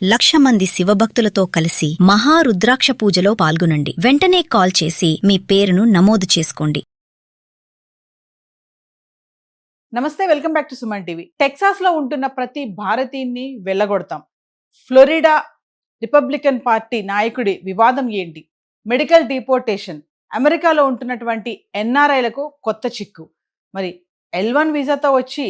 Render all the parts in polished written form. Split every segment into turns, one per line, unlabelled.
1,00,000 మంది శివభక్తులతో కలిసి మహారుద్రాక్ష పూజలో పాల్గొనండి. వెంటనే కాల్ చేసి మీ పేరును నమోదు చేసుకోండి.
నమస్తే, welcome back to Suman TV. Texas లో ఉంటున్న ప్రతి భారతీయుని వెళ్ళగొడతాం. ఫ్లోరిడా రిపబ్లికన్ పార్టీ నాయకుడి వివాదం ఏంటి? మెడికల్ డిపోర్టేషన్, అమెరికాలో ఉంటున్నటువంటి ఎన్ఆర్ఐలకు కొత్త చిక్కు. మరి L1 వీసాతో వచ్చి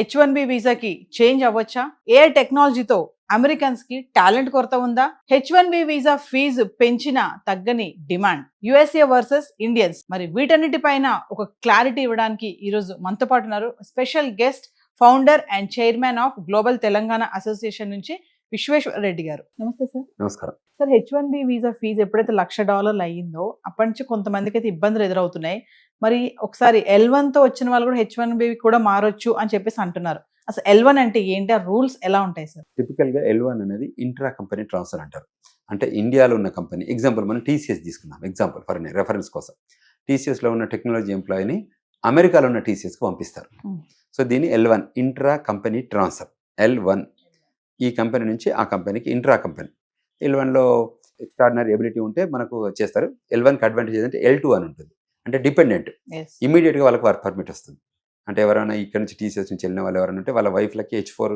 H1B వీసాకి చేంజ్ అవ్వచ్చా? ఏ టెక్నాలజీతో అమెరికన్స్ కి టాలెంట్ కొరత ఉందా? H1B వీసా ఫీజు పెంచిన తగ్గని డిమాండ్, USA వర్సెస్ ఇండియన్స్. మరి వీటన్నిటిపైన ఒక క్లారిటీ ఇవ్వడానికి ఈరోజు మనతో పాటు ఉన్నారు special guest, founder and chairman of global Telangana association నుంచి విశ్వేశ్వర రెడ్డి గారు. నమస్తే సార్.
నమస్కారం
సార్, H1B వీసా ఫీజు ఎప్పుడైతే $1,00,000 అయ్యిందో అప్పటి నుంచి కొంతమందికి అయితే ఇబ్బందులు ఎదురవుతున్నాయి. మరి ఒకసారి L1 తో వచ్చిన వాళ్ళు కూడా H1B కూడా మారొచ్చు అని చెప్పేసి అంటున్నారు. అసలు L1 అంటే ఏంటి? ఆ రూల్స్ ఎలా ఉంటాయి సార్?
టిపికల్ గా L1 అనేది ఇంట్రా కంపెనీ ట్రాన్స్ఫర్ అంటారు. అంటే ఇండియాలో ఉన్న కంపెనీ, ఎగ్జాంపుల్ మనం TCS తీసుకుందాం, ఎగ్జాంపుల్ ఫర్ రెఫరెన్స్ కోసం. TCS లో ఉన్న టెక్నాలజీ ఎంప్లాయీని అమెరికాలో ఉన్న TCS కి పంపిస్తారు. సో దీన్ని L1 intra company transfer. L1 ఈ కంపెనీ నుంచి ఆ కంపెనీకి ఇంట్రా కంపెనీ. L1 లో ఎక్స్ట్రాడినరీ ఎబిలిటీ ఉంటే మనకు చేస్తారు. L1 కి అడ్వాంటేజ్ ఏంటంటే L2 అని ఉంటుంది, అంటే డిపెండెంట్. ఇమీడియట్గా వాళ్ళకి వర్క్ పర్మిట్ వస్తుంది. అంటే ఎవరైనా ఇక్కడ నుంచి TCS నుంచి వెళ్ళిన వాళ్ళు ఎవరైనా ఉంటే వాళ్ళ వైఫ్లకి H4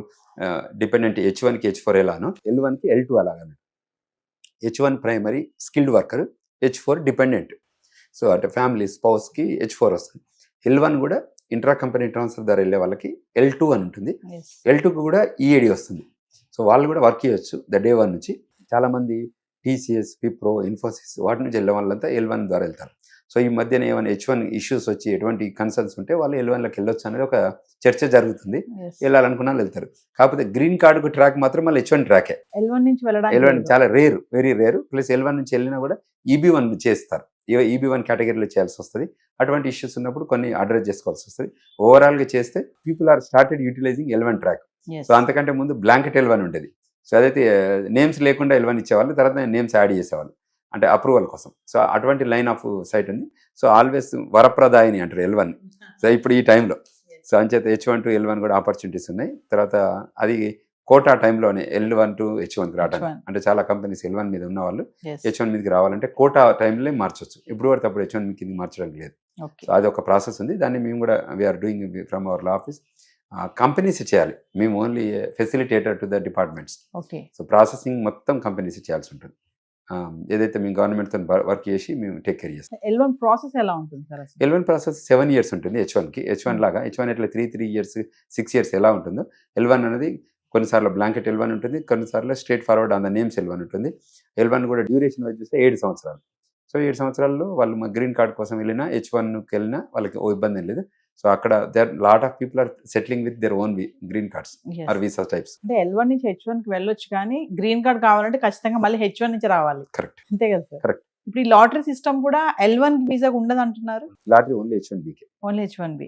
డిపెండెంట్, H1కి H4 ఎలానో L1కి L2 అలాగనే. H1 primary skilled worker, H4 dependent. So అంటే ఫ్యామిలీ స్పౌస్కి H4 వస్తుంది. L1 కూడా ఇంట్రా కంపెనీ ట్రాన్స్ఫర్ ద్వారా వెళ్ళే వాళ్ళకి L2 అని ఉంటుంది. L2కి కూడా EAD వస్తుంది. సో వాళ్ళు కూడా వర్క్ చేయొచ్చు డే 1 నుంచి. చాలామంది TCS, విప్రో, ఇన్ఫోసిస్ వాటి నుంచి వెళ్ళే వాళ్ళంతా L1 ద్వారా వెళ్తారు. సో ఈ మధ్యన ఏమైనా H1 ఇష్యూస్ వచ్చి ఎటువంటి కన్సర్న్స్ ఉంటే వాళ్ళు L1లోకి వెళ్ళొచ్చు అనేది ఒక చర్చ జరుగుతుంది. వెళ్ళాలనుకున్నా వెళ్తారు. కాకపోతే గ్రీన్ కార్డుకు ట్రాక్ మాత్రం మళ్ళీ H1 ట్రాకే.
L1 నుంచి వెళ్ళడానికి
L1 చాలా rare, very rare. Plus L1 నుంచి వెళ్ళినా కూడా EB1 చేస్తారు. EB1 కేటగిరీలో చేయాల్సి వస్తుంది. అటువంటి ఇష్యూస్ ఉన్నప్పుడు కొన్ని అడ్రస్ చేసుకోవాల్సి వస్తుంది. ఓవరాల్గా చేస్తే people are started utilizing L1 track. So అంతకంటే ముందు బ్లాంకెట్ L1 ఉండేది. సో అదైతే నేమ్స్ లేకుండా L1 ఇచ్చేవాళ్ళు, తర్వాత నేమ్స్ యాడ్ చేసేవాళ్ళు అంటే అప్రూవల్ కోసం. సో అటువంటి లైన్ ఆఫ్ సైట్ ఉంది. సో ఆల్వేస్ వరప్రదాయిని అంటారు L1. సో ఇప్పుడు ఈ టైంలో సో అంచేత H1 to L1 కూడా ఆపర్చునిటీస్ ఉన్నాయి. తర్వాత అది కోటా టైంలోనే L1 to H1కి రావడానికి, అంటే చాలా కంపెనీస్ L1 మీద ఉన్న వాళ్ళు H1 మీదకి రావాలంటే కోటా టైంలో మార్చొచ్చు. ఇప్పుడు పడితే అప్పుడు H1 కిందకి మార్చడానికి లేదు. సో అది ఒక ప్రాసెస్ ఉంది. దాన్ని మేము కూడా we are doing from our law office. Companies చేయాలి, మేము only facilitator to the departments. So processing మొత్తం కంపెనీస్ చేయాల్సి ఉంటుంది. ఏదైతే మేము గవర్నమెంట్తో వర్క్ చేసి మేము టేక్ కేర్ చేస్తాం.
L1 ప్రాసెస్ ఎలా ఉంటుంది సార్?
L1 ప్రాసెస్ 7 years ఉంటుంది H1కి. H1 లాగా H1 ఎట్లా 3 years 6 years ఎలా ఉంటుందో L1 అనేది కొన్నిసార్లు బ్లాంకెట్ L1 ఉంటుంది, కొన్నిసార్లు straight forward on the names L1 ఉంటుంది. L1 కూడా డ్యూరేషన్ వైజ్ చూస్తే 7 సంవత్సరాలు. సో 7 సంవత్సరాల్లో వాళ్ళు మా గ్రీన్ కార్డ్ కోసం వెళ్ళినా H1కి వెళ్ళినా వాళ్ళకి ఓ ఇబ్బంది ఏం లేదు. సో అక్కడ there lot of people are settling with their own green cards or visa types.
అంటే L1 నుంచి H1కి వెళ్ళొచ్చు, కానీ గ్రీన్ కార్డ్ కావాలంటే ఖచ్చితంగా మళ్ళీ H1 నుంచి రావాలి.
కరెక్ట్,
అంతే కదా సార్?
కరెక్ట్.
ఇప్పుడు ఈ లాటరీ సిస్టమ్ కూడా L1 వీసా ఉండదు అంటున్నారు.
Lottery only H1Bకి,
only H1B.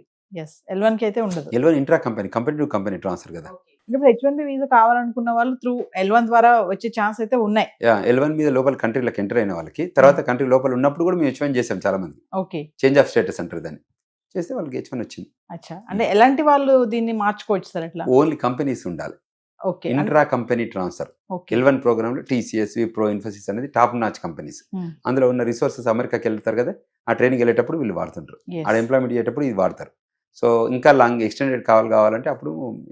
L1 కి అయితే ఉండదు.
L1 intra company, company to company transfer కదా.
ఇప్పుడు H1B వీసా కావాలనుకున్న వాళ్ళు త్రూ L1 ద్వారా వచ్చే ఛాన్స్ అయితే ఉన్నాయి.
L1 మీద లోపల కంట్రీలోకి ఎంటర్ అయిన వాళ్ళకి, తర్వాత కంట్రీ లోపల ఉన్నప్పుడు కూడా మేము H1 చేసాం చాలా మంది.
ఓకే,
చేంజ్ ఆఫ్ స్టేటస్ అంటారు దాన్ని. చేస్తే వాళ్ళకి H1 వచ్చింది.
అచ్చా, అంటే ఎలాంటి వాళ్ళు దీన్ని మార్చుకోవచ్చు సార్? ఎట్లా?
ఓన్లీ కంపెనీస్ ఉండాలి.
Okay,
intra company transfer L1 program లో TCS, విప్రో, ఇన్ఫోసిస్ అనేది టాప్ నాచ్ కంపెనీస్. అందులో ఉన్న రిసోర్సెస్ అమెరికాకి వెళ్తారు కదా, ఆ ట్రైనింగ్ వెళ్ళేటప్పుడు వీళ్ళు వాడుతుంటారు. ఆ ఎంప్లాయ్మెంట్ అయ్యేటప్పుడు ఇది వాడతారు. సో ఇంకా లాంగ్ ఎక్స్టెండెడ్ కావాలంటే అప్పుడు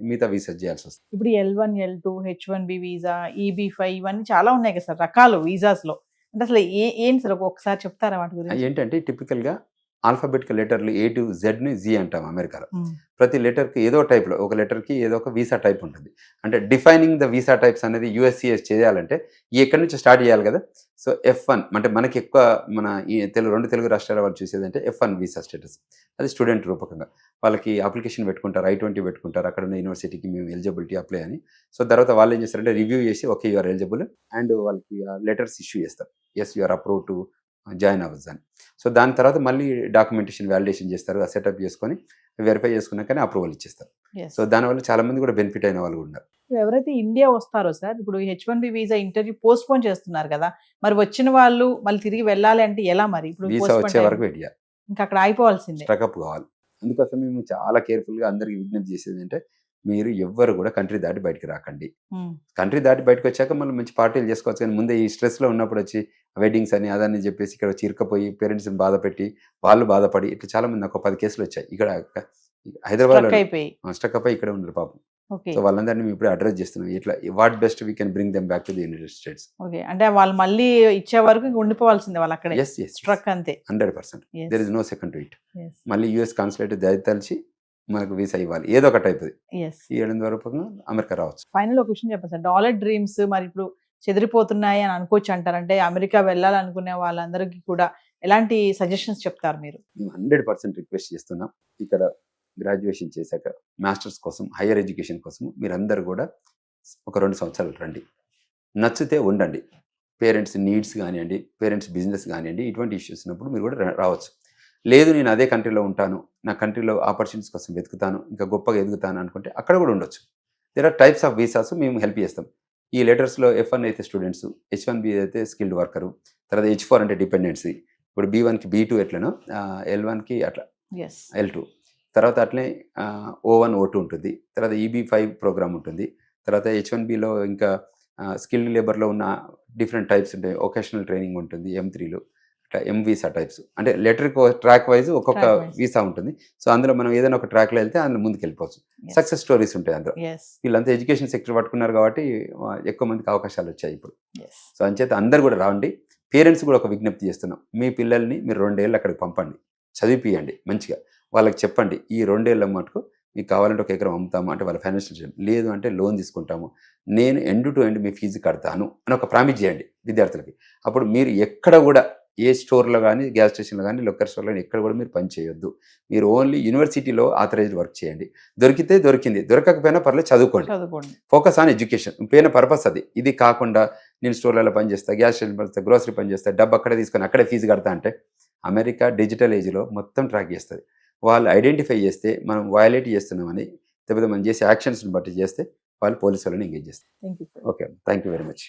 మిగతా వీసా చేయాల్సి వస్తుంది.
ఇప్పుడు L1, L2, H1B visa, EB5 ఇవన్నీ చాలా ఉన్నాయి కదా సార్ రకాలు వీసాస్ లో. అంటే అసలు ఏంటి సార్ ఒకసారి చెప్తారా వాటి గురించి?
ఏంటంటే టిపికల్ గా ఆల్ఫాబెటికల్ లెటర్లు A to Z ని Z అంటాం అమెరికాలో. ప్రతి లెటర్కి ఏదో టైప్లో, ఒక లెటర్కి ఏదో ఒక వీసా టైప్ ఉంటుంది. అంటే డిఫైనింగ్ ద వీసా టైప్స్ అనేది USCIS చేయాలంటే ఎక్కడి నుంచి స్టార్ట్ చేయాలి కదా. సో F1 అంటే మనకి ఎక్కువ మన ఈ రెండు తెలుగు రాష్ట్రాల వాళ్ళు చూసేదంటే F1 వీసా స్టేటస్. అది స్టూడెంట్ రూపకంగా వాళ్ళకి అప్లికేషన్ పెట్టుకుంటారు, I-20 పెట్టుకుంటారు, అక్కడ ఉన్న యూనివర్సిటీకి మేము ఎలిజిబిలిటీ అప్లై అని. సో తర్వాత వాళ్ళు ఏం చేస్తారంటే రివ్యూ చేసి okay you are eligible and వాళ్ళకి లెటర్స్ ఇష్యూ చేస్తారు, yes you are approve to join అవ్వచ్చు అని. సో దాని తర్వాత మళ్ళీ డాక్యుమెంటేషన్ వ్యాలిడేషన్ చేస్తారు, సెటప్ చేసుకొని వెరిఫై చేసుకున్నాకనే అప్రూవల్ ఇచ్చేస్తారు. సో దానివల్ల చాలా మంది కూడా బెనిఫిట్ అయిన వాళ్ళు ఉన్నారు.
ఎవరైతే ఇండియా వస్తారో సార్, ఇప్పుడు H1B visa interview post phone చేస్తున్నారు కదా, మరి వచ్చిన వాళ్ళు మళ్ళీ తిరిగి వెళ్ళాలి అంటే ఎలా? మరి ఇప్పుడు
వీసా వచ్చే వరకు వెయిట్ చేయాలి,
ఇంకా అక్కడ అయిపోవాల్సిందే,
స్ట్రకప్ కావాలి. అందుకోసం మేము చాలా కేర్ఫుల్గా అందరికి విజ్ఞప్తి చేసేది అంటే మీరు ఎవ్వరు కూడా కంట్రీ దాటి బయటికి రాకండి. కంట్రీ దాటి బయటకు వచ్చాక మనం మంచి పార్టీలు చేసుకోవచ్చు, కానీ ముందే ఈ స్ట్రెస్లో ఉన్నప్పుడు వచ్చి వెడ్డింగ్స్ అని అదని చెప్పేసి ఇక్కడ వచ్చి ఇరుకపోయి పేరెంట్స్ని బాధ పెట్టి వాళ్ళు బాధపడి ఇట్లా చాలా మంది నాకు 10 కేసులు వచ్చాయి ఇక్కడ హైదరాబాద్లో స్టక్ అయిపోయి ఇక్కడ ఉన్నారు పాపం. సో వాళ్ళందరినీ మేము ఇప్పుడు అడ్రస్ చేస్తున్నాం, ఇట్లా what best we can bring them back to the United states.
Okay, అంటే వాళ్ళు మళ్ళీ ఇచ్చే వరకు ఉండిపోవాల్సిందే వాళ్ళు అక్కడ.
ఎస్ ఎస్ స్ట్రక్
అంతే
100%. There is no second to it. మళ్ళీ యుఎస్ కాన్సులేట్ దయతలిచి మనకు వీసా ఇవ్వాలి, ఏదో ఒకటి అవుతుంది. ఈ 7 వరకు అమెరికా రావచ్చు.
ఫైనల్ ఒక విషయం చెప్పండి సార్, డాలర్ డ్రీమ్స్ మరి ఇప్పుడు చెదిరిపోతున్నాయి అని అనుకోవచ్చు అంటారంటే అమెరికా వెళ్ళాలనుకునే వాళ్ళందరికీ కూడా ఎలాంటి సజెషన్స్ చెప్తారు మీరు?
మేము 100% రిక్వెస్ట్ చేస్తున్నాం, ఇక్కడ గ్రాడ్యుయేషన్ చేశాక మాస్టర్స్ కోసం హైయర్ ఎడ్యుకేషన్ కోసం మీరందరూ కూడా ఒక 2 సంవత్సరాలు రండి, నచ్చితే ఉండండి. పేరెంట్స్ నీడ్స్ కానివ్వండి, పేరెంట్స్ బిజినెస్ కానివ్వండి, ఇటువంటి ఇష్యూస్ ఉన్నప్పుడు మీరు కూడా రావచ్చు. లేదు నేను అదే కంట్రీలో ఉంటాను, నా కంట్రీలో ఆపర్చునిటీస్ కోసం వెతుకుతాను, ఇంకా గొప్పగా ఎదుగుతాను అనుకుంటే అక్కడ కూడా ఉండొచ్చు. There are types of visas, మేము హెల్ప్ చేస్తాం. ఈ లెటర్స్లో F1 అయితే స్టూడెంట్స్, H1B అయితే స్కిల్డ్ వర్కరు, తర్వాత H4 అంటే డిపెండెన్సీ, ఇప్పుడు B1కి B2 ఎట్లనో L1కి అట్లా L2, తర్వాత అట్లనే O1 O2 ఉంటుంది, తర్వాత EB5 ప్రోగ్రామ్ ఉంటుంది, తర్వాత H1Bలో ఇంకా స్కిల్డ్ లేబర్లో ఉన్న డిఫరెంట్ టైప్స్ ఉంటాయి, వొకేషనల్ ట్రైనింగ్ ఉంటుంది, M3లో అట్లా M వీసా టైప్స్, అంటే లెటర్ ట్రాక్ వైజ్ ఒక్కొక్క వీసా ఉంటుంది. సో అందులో మనం ఏదైనా ఒక ట్రాక్లో వెళ్తే అందులో ముందుకు వెళ్ళిపోవచ్చు. సక్సెస్ స్టోరీస్ ఉంటాయి అందులో. వీళ్ళంతా ఎడ్యుకేషన్ సెక్టర్ పట్టుకున్నారు కాబట్టి ఎక్కువ మందికి అవకాశాలు వచ్చాయి ఇప్పుడు. సో అంచేత అందరు కూడా రావండి. పేరెంట్స్ కూడా ఒక విజ్ఞప్తి చేస్తున్నాం, మీ పిల్లల్ని మీరు 2 ఏళ్ళు అక్కడికి పంపండి, చదివిపియండి మంచిగా. వాళ్ళకి చెప్పండి ఈ 2 ఏళ్ళ మటుకు మీకు కావాలంటే 1 ఎకరం అమ్ముతాము అంటే వాళ్ళ ఫైనాన్షియల్, లేదు అంటే లోన్ తీసుకుంటాము, నేను ఎండ్ టు ఎండ్ మీ ఫీజు కడతాను అని ఒక ప్రామిస్ చేయండి విద్యార్థులకి. అప్పుడు మీరు ఎక్కడ కూడా ఏ స్టోర్లో కానీ, గ్యాస్ స్టేషన్లో కానీ, లొక్కర్ స్టోర్లో కానీ ఎక్కడ కూడా మీరు పని చేయొద్దు. మీరు ఓన్లీ యూనివర్సిటీలో ఆథరైజ్డ్ వర్క్ చేయండి. దొరికితే దొరికింది, దొరకకపోయినా పర్లేదు చదువుకోండి. Focus on education. పోయిన పర్పస్ అది. ఇది కాకుండా నేను స్టోర్లలో పని చేస్తా, గ్యాస్ స్టేషన్ పని చేస్తా, గ్రోసరీ పని చేస్తా, డబ్బు అక్కడే తీసుకొని అక్కడే ఫీజు కడతా అంటే అమెరికా డిజిటల్ ఏజ్లో మొత్తం ట్రాక్ చేస్తుంది. వాళ్ళు ఐడెంటిఫై చేస్తే మనం వయలేట్ చేస్తున్నామని, లేకపోతే మనం చేసే యాక్షన్స్ని బట్టి చేస్తే వాళ్ళు పోలీసు వాళ్ళని ఎంగేజ్ చేస్తారు. Okay, thank you very much.